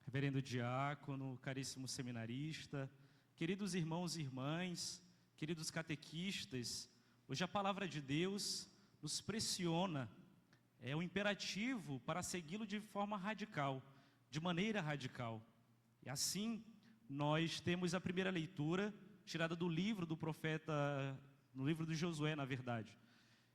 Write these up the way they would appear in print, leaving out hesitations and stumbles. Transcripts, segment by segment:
Reverendo diácono, caríssimo seminarista, queridos irmãos e irmãs, queridos catequistas, hoje a palavra de Deus nos pressiona, é um imperativo para segui-lo de forma radical, de maneira radical. E assim, nós temos a primeira leitura, tirada do livro do profeta, no livro de Josué, na verdade.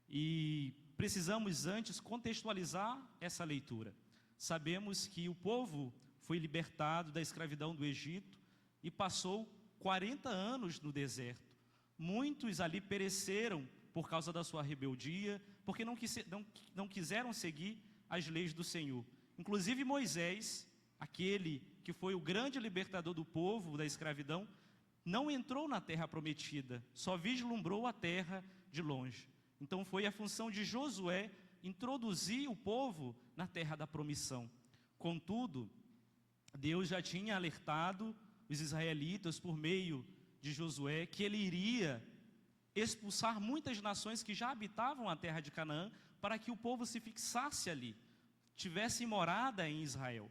E precisamos antes contextualizar essa leitura. Sabemos que o povo foi libertado da escravidão do Egito e passou 40 anos no deserto. Muitos ali pereceram por causa da sua rebeldia, porque não quiseram seguir as leis do Senhor. Inclusive Moisés, aquele que foi o grande libertador do povo da escravidão, não entrou na terra prometida, só vislumbrou a terra de longe. Então foi a função de Josué introduzir o povo na terra da promissão. Contudo, Deus já tinha alertado os israelitas por meio de Josué que ele iria expulsar muitas nações que já habitavam a terra de Canaã para que o povo se fixasse ali, tivesse morada em Israel.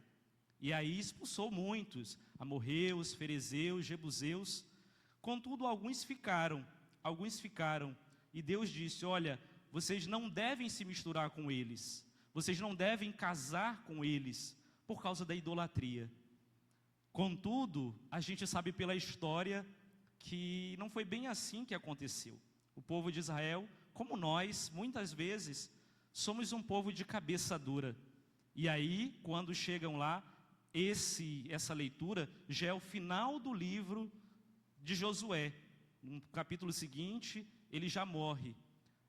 E aí expulsou muitos, amorreus, ferezeus, jebuseus. Contudo, alguns ficaram. E Deus disse, olha, vocês não devem se misturar com eles, vocês não devem casar com eles, por causa da idolatria. Contudo, a gente sabe pela história que não foi bem assim que aconteceu. O povo de Israel, como nós, muitas vezes, somos um povo de cabeça dura. E aí, quando chegam lá, essa leitura já é o final do livro de Josué. No capítulo seguinte, ele já morre.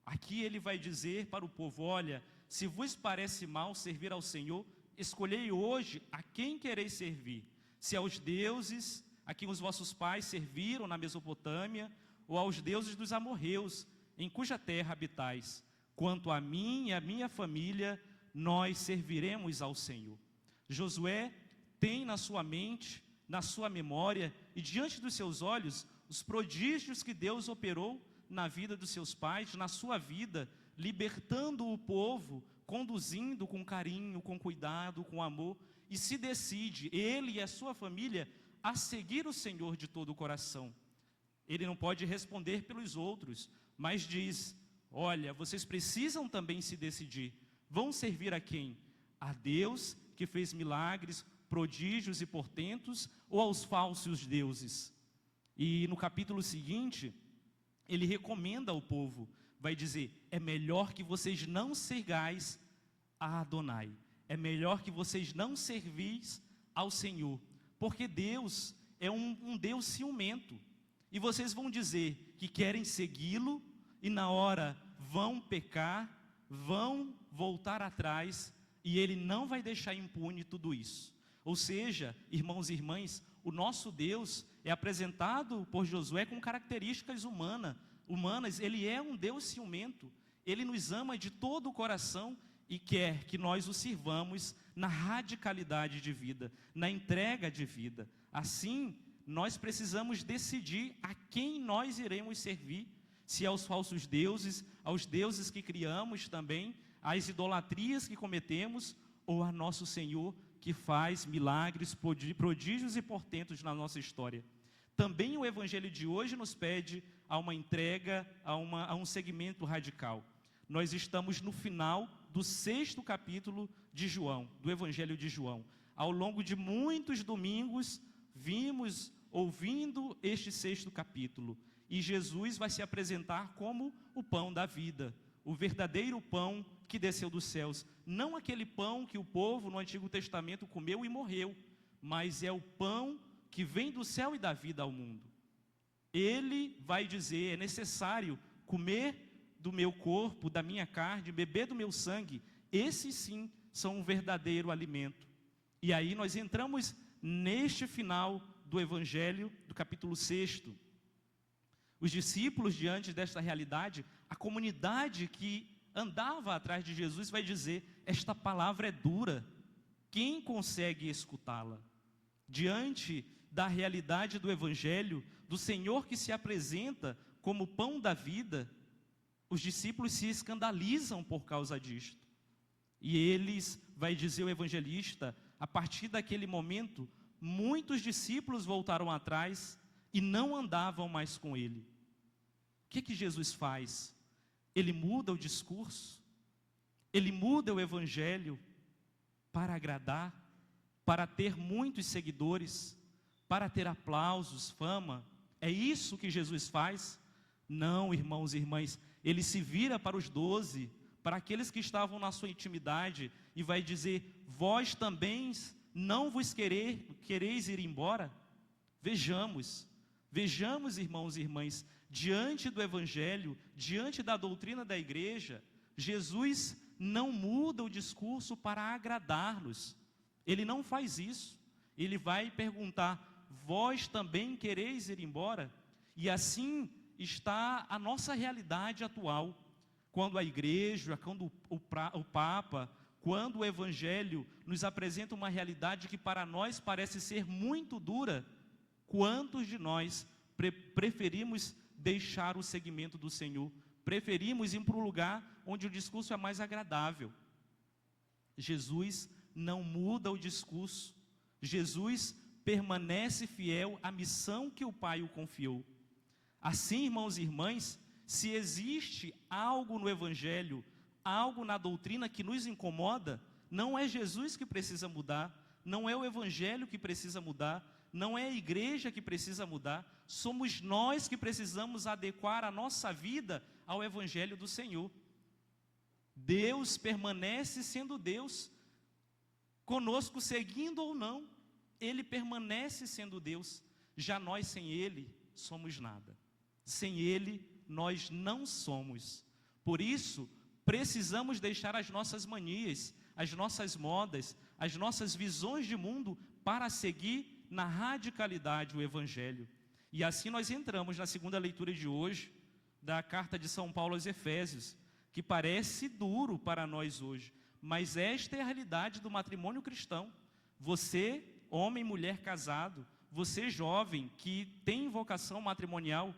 Aqui ele vai dizer para o povo, olha, se vos parece mal servir ao Senhor, escolhei hoje a quem quereis servir, se aos deuses a quem os vossos pais serviram na Mesopotâmia, ou aos deuses dos amorreus, em cuja terra habitais. Quanto a mim e a minha família, nós serviremos ao Senhor. Josué tem na sua mente, na sua memória e diante dos seus olhos, os prodígios que Deus operou na vida dos seus pais, na sua vida, libertando o povo, conduzindo com carinho, com cuidado, com amor, e se decide, ele e a sua família, a seguir o Senhor de todo o coração. Ele não pode responder pelos outros, mas diz, olha, vocês precisam também se decidir, vão servir a quem? A Deus que fez milagres, prodígios e portentos, ou aos falsos deuses? E no capítulo seguinte, ele recomenda ao povo, vai dizer, é melhor que vocês não sigais a Adonai, é melhor que vocês não servis ao Senhor, porque Deus é um Deus ciumento, e vocês vão dizer que querem segui-lo, e na hora vão pecar, vão voltar atrás, e ele não vai deixar impune tudo isso. Ou seja, irmãos e irmãs, o nosso Deus é apresentado por Josué com características humanas, ele é um Deus ciumento, ele nos ama de todo o coração e quer que nós o sirvamos na radicalidade de vida, na entrega de vida. Assim, nós precisamos decidir a quem nós iremos servir, se aos falsos deuses, aos deuses que criamos também, às idolatrias que cometemos, ou a nosso Senhor que faz milagres, prodígios e portentos na nossa história. Também o Evangelho de hoje nos pede a uma entrega, a um segmento radical. Nós estamos no final do 6º capítulo de João, do Evangelho de João. Ao longo de muitos domingos, vimos, ouvindo este 6º capítulo. E Jesus vai se apresentar como o pão da vida, o verdadeiro pão que desceu dos céus. Não aquele pão que o povo no Antigo Testamento comeu e morreu, mas é o pão que vem do céu e dá vida ao mundo. Ele vai dizer, é necessário comer do meu corpo, da minha carne, beber do meu sangue. Esses sim são um verdadeiro alimento. E aí nós entramos neste final do Evangelho, do capítulo 6º. Os discípulos, diante desta realidade, a comunidade que andava atrás de Jesus vai dizer, esta palavra é dura, quem consegue escutá-la? Diante da realidade do Evangelho, do Senhor que se apresenta como pão da vida, os discípulos se escandalizam por causa disto. E eles, vai dizer o evangelista, a partir daquele momento, muitos discípulos voltaram atrás e não andavam mais com ele. O que Jesus faz? Ele muda o discurso, ele muda o evangelho para agradar, para ter muitos seguidores, para ter aplausos, fama. É isso que Jesus faz? Não, irmãos e irmãs, ele se vira para os 12, para aqueles que estavam na sua intimidade, e vai dizer: vós também não vos quereis ir embora? Vejamos, irmãos e irmãs, diante do evangelho, diante da doutrina da igreja, Jesus não muda o discurso para agradar-nos. Ele não faz isso. Ele vai perguntar: vós também quereis ir embora? E assim está a nossa realidade atual. Quando a igreja, quando o Papa, quando o evangelho nos apresenta uma realidade que para nós parece ser muito dura, quantos de nós preferimos deixar o seguimento do Senhor? Preferimos ir para um lugar onde o discurso é mais agradável. Jesus não muda o discurso. Jesus permanece fiel à missão que o Pai o confiou. Assim, irmãos e irmãs, se existe algo no evangelho, algo na doutrina que nos incomoda, não é Jesus que precisa mudar, não é o evangelho que precisa mudar, não é a igreja que precisa mudar, somos nós que precisamos adequar a nossa vida ao evangelho do Senhor. Deus permanece sendo Deus, conosco seguindo ou não, Ele permanece sendo Deus. Já nós sem Ele somos nada, sem Ele nós não somos. Por isso precisamos deixar as nossas manias, as nossas modas, as nossas visões de mundo para seguir na radicalidade o evangelho. E assim nós entramos na segunda leitura de hoje da carta de São Paulo aos Efésios, que parece duro para nós hoje, mas esta é a realidade do matrimônio cristão. Você, homem e mulher casado, você jovem que tem vocação matrimonial,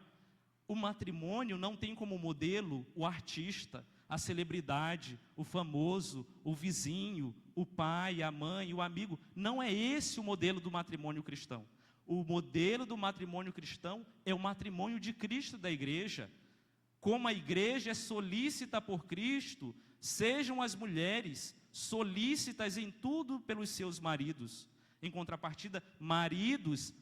o matrimônio não tem como modelo o artista, a celebridade, o famoso, o vizinho, o pai, a mãe, o amigo. Não é esse o modelo do matrimônio cristão. O modelo do matrimônio cristão é o matrimônio de Cristo da igreja. Como a igreja é solícita por Cristo, sejam as mulheres solícitas em tudo pelos seus maridos. Em contrapartida, maridos,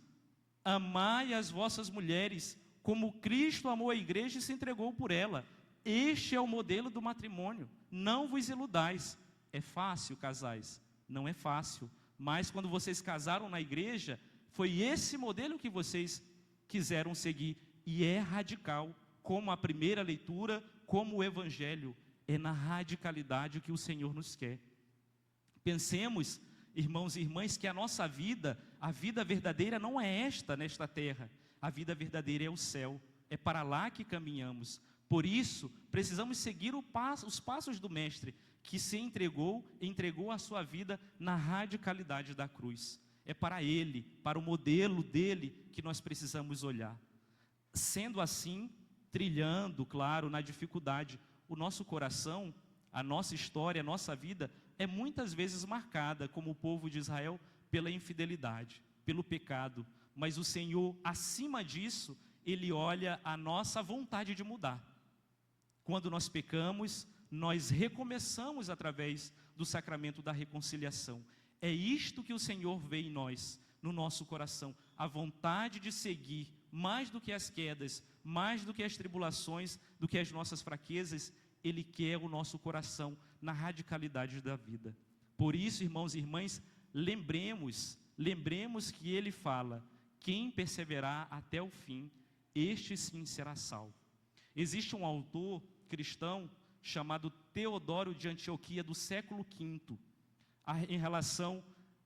amai as vossas mulheres, como Cristo amou a igreja e se entregou por ela. Este é o modelo do matrimônio. Não vos iludais. É fácil, casais? Não é fácil. Mas quando vocês casaram na igreja, foi esse modelo que vocês quiseram seguir. E é radical, como a primeira leitura, como o evangelho. É na radicalidade que o Senhor nos quer. Pensemos, irmãos e irmãs, que a nossa vida, a vida verdadeira não é nesta terra. A vida verdadeira é o céu. É para lá que caminhamos. Por isso, precisamos seguir os passos do Mestre, que se entregou a sua vida na radicalidade da cruz. É para Ele, para o modelo dEle, que nós precisamos olhar. Sendo assim, trilhando, claro, na dificuldade, o nosso coração, a nossa história, a nossa vida, é muitas vezes marcada, como o povo de Israel, pela infidelidade, pelo pecado. Mas o Senhor, acima disso, Ele olha a nossa vontade de mudar. Quando nós pecamos, nós recomeçamos através do sacramento da reconciliação. É isto que o Senhor vê em nós, no nosso coração, a vontade de seguir, mais do que as quedas, mais do que as tribulações, do que as nossas fraquezas. Ele quer o nosso coração na radicalidade da vida. Por isso, irmãos e irmãs, lembremos que Ele fala: quem perseverar até o fim, este sim será salvo. Existe um autor cristão chamado Teodoro de Antioquia, do século V, em relação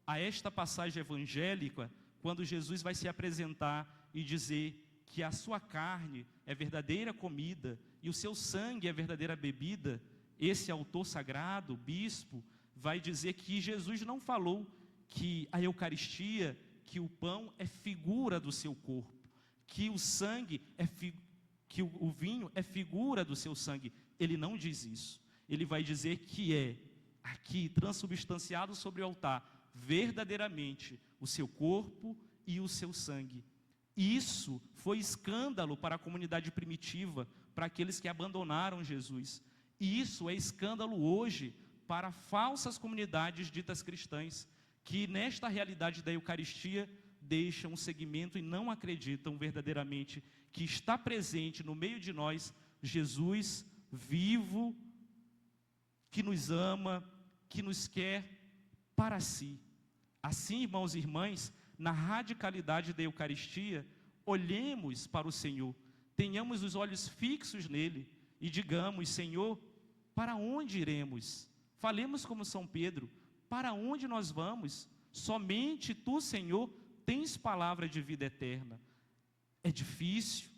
a esta passagem evangélica, quando Jesus vai se apresentar e dizer que a sua carne é verdadeira comida e o seu sangue é verdadeira bebida. Esse autor sagrado, bispo, vai dizer que Jesus não falou que a Eucaristia, que o pão é figura do seu corpo, que o sangue que o vinho é figura do seu sangue. Ele não diz isso. Ele vai dizer que é aqui transubstanciado sobre o altar, verdadeiramente o seu corpo e o seu sangue. Isso foi escândalo para a comunidade primitiva, para aqueles que abandonaram Jesus. E isso é escândalo hoje para falsas comunidades ditas cristãs, que nesta realidade da Eucaristia deixam um segmento e não acreditam verdadeiramente que está presente no meio de nós Jesus vivo, que nos ama, que nos quer para si. Assim, irmãos e irmãs, na radicalidade da Eucaristia, olhemos para o Senhor, tenhamos os olhos fixos nele e digamos: Senhor, para onde iremos? Falemos como São Pedro: para onde nós vamos? Somente tu, Senhor, tens palavra de vida eterna. É difícil,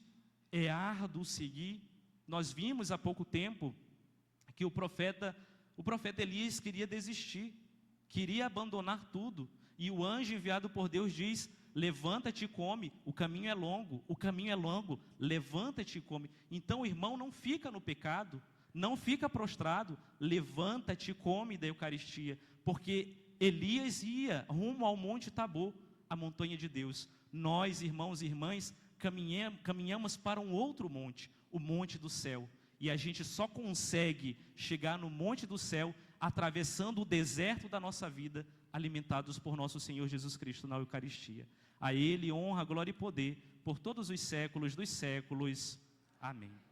é árduo seguir. Nós vimos há pouco tempo que o profeta Elias queria desistir, queria abandonar tudo, e o anjo enviado por Deus diz: levanta-te e come, o caminho é longo, levanta-te e come. Então o irmão não fica no pecado, não fica prostrado, levanta-te e come da Eucaristia, porque Elias ia rumo ao Monte Tabor, a montanha de Deus. Nós, irmãos e irmãs, caminhamos para um outro monte, o monte do céu. E a gente só consegue chegar no monte do céu atravessando o deserto da nossa vida, alimentados por nosso Senhor Jesus Cristo na Eucaristia. A Ele honra, glória e poder por todos os séculos dos séculos. Amém.